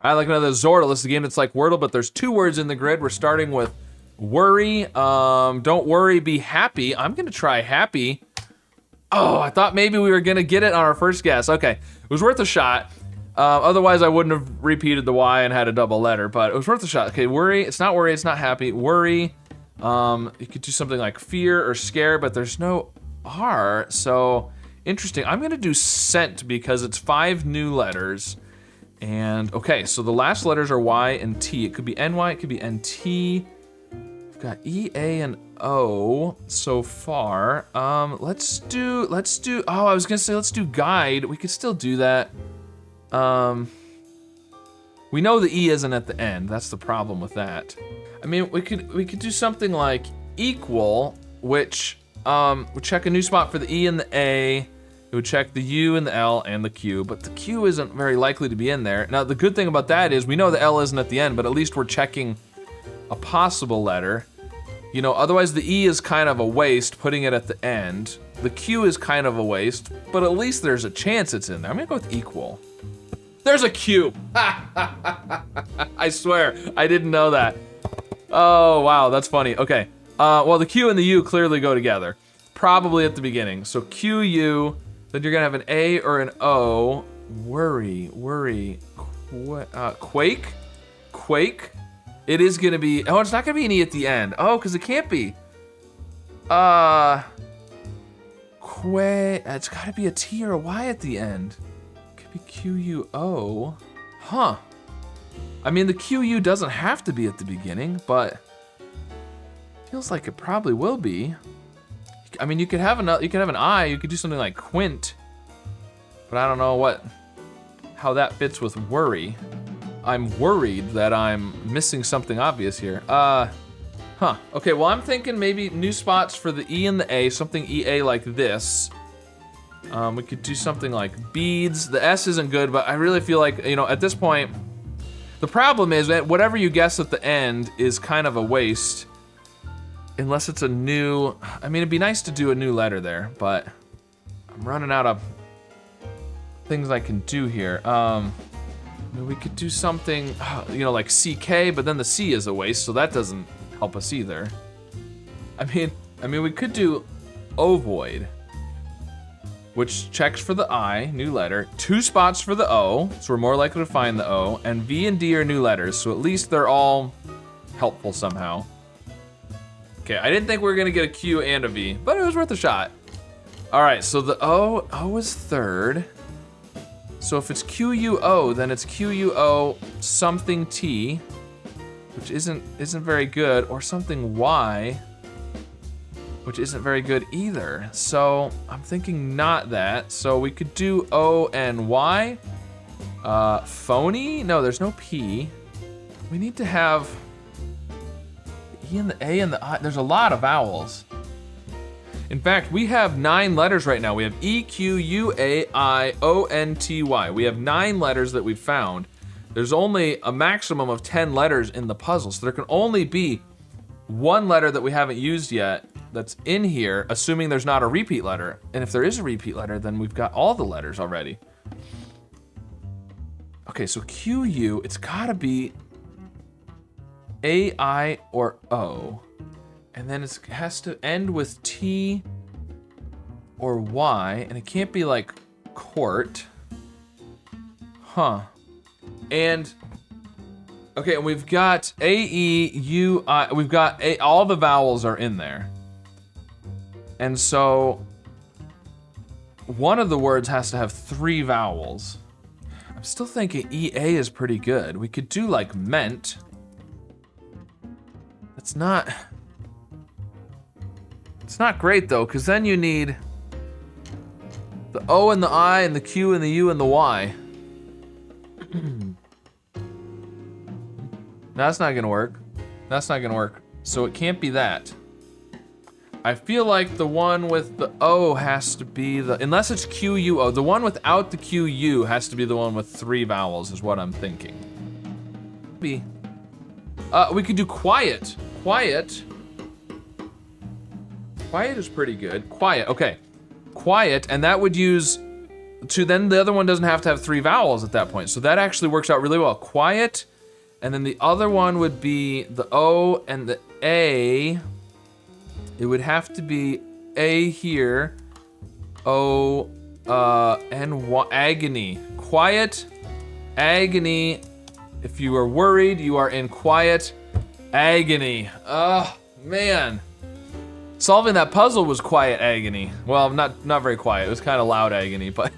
I like another Zordle. This is a game that's like Wordle, but there's 2 words in the grid. We're starting with worry. Don't worry, be happy. I'm gonna try happy. Oh, I thought maybe we were gonna get it on our first guess. Okay, it was worth a shot. Otherwise, I wouldn't have repeated the Y and had a double letter, but it was worth a shot. Okay, worry. It's not worry. It's not happy. Worry. You could do something like fear or scare, but there's no R. So interesting. I'm gonna do scent because it's 5 new letters. And okay, so the last letters are Y and T. It could be NY. It could be NT. We've got E, A, and O so far. Let's do. Oh, I was gonna say let's do guide. We could still do that. We know the E isn't at the end. That's the problem with that. I mean, we could do something like equal, which would check a new spot for the E and the A. It would check the U and the L and the Q, but the Q isn't very likely to be in there. Now, the good thing about that is we know the L isn't at the end, but at least we're checking a possible letter. You know, otherwise the E is kind of a waste, putting it at the end. The Q is kind of a waste, but at least there's a chance it's in there. I'm gonna go with equal. There's a Q. I swear, I didn't know that. Oh, wow, that's funny. Okay, well, the Q and the U clearly go together. Probably at the beginning. So Q, U, then you're gonna have an A or an O. Worry, quake. It is gonna be, oh, it's not gonna be an E at the end. Oh, because it can't be. It's gotta be a T or a Y at the end. Could be Q-U-O. Huh. I mean, the Q-U doesn't have to be at the beginning, but feels like it probably will be. I mean, you could have an I, you could do something like quint, but I don't know how that fits with worry. I'm worried that I'm missing something obvious here. Okay, well, I'm thinking maybe new spots for the E and the A, something EA like this. We could do something like beads. The S isn't good, but I really feel like, you know, at this point, the problem is that whatever you guess at the end is kind of a waste. Unless it's a new, I mean, it'd be nice to do a new letter there, but I'm running out of things I can do here. We could do something, you know, like CK, but then the C is a waste, so that doesn't help us either. I mean, we could do ovoid, which checks for the I, new letter, 2 spots for the O, so we're more likely to find the O, and V and D are new letters, so at least they're all helpful somehow. Okay, I didn't think we were gonna get a Q and a V, but it was worth a shot. All right, so the O is 3rd. So if it's Q-U-O, then it's Q-U-O something T, which isn't very good, or something Y, which isn't very good either. So I'm thinking not that. So we could do O and Y. Phony? No, there's no P. We need to have the E and the A and the I. There's a lot of vowels. In fact, we have 9 letters right now. We have E, Q, U, A, I, O, N, T, Y. We have 9 letters that we've found. There's only a maximum of 10 letters in the puzzle, so there can only be 1 letter that we haven't used yet that's in here, assuming there's not a repeat letter. And if there is a repeat letter, then we've got all the letters already. Okay, so Q, U, it's gotta be A, I, or O. And then it has to end with T or Y, and it can't be like court. Huh. And, okay, and we've got A, E, U, I, we've got A, all the vowels are in there. And so, one of the words has to have 3 vowels. I'm still thinking EA is pretty good. We could do like meant. It's not great though, because then you need the O and the I and the Q and the U and the Y. No, that's not gonna work. That's not gonna work. So it can't be that. I feel like the one with the O has to be unless it's Q-U-O, the one without the Q-U has to be the one with 3 vowels is what I'm thinking. We could do quiet. Quiet is pretty good. Quiet, okay. Quiet, and that would use then the other one doesn't have to have 3 vowels at that point. So that actually works out really well. Quiet, and then the other one would be the O and the A. It would have to be A here, O, and agony. Quiet, agony. If you are worried, you are in quiet agony. Oh, man. Solving that puzzle was quiet agony. Well, not very quiet. It was kind of loud agony, but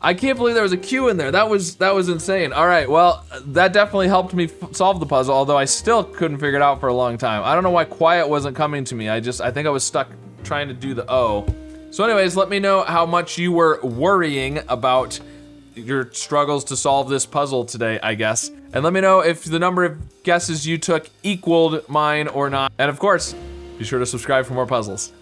I can't believe there was a Q in there. That was insane. All right, well, that definitely helped me solve the puzzle, although I still couldn't figure it out for a long time. I don't know why quiet wasn't coming to me. I think I was stuck trying to do the O. So anyways, let me know how much you were worrying about your struggles to solve this puzzle today, I guess. And let me know if the number of guesses you took equaled mine or not. And of course, be sure to subscribe for more puzzles.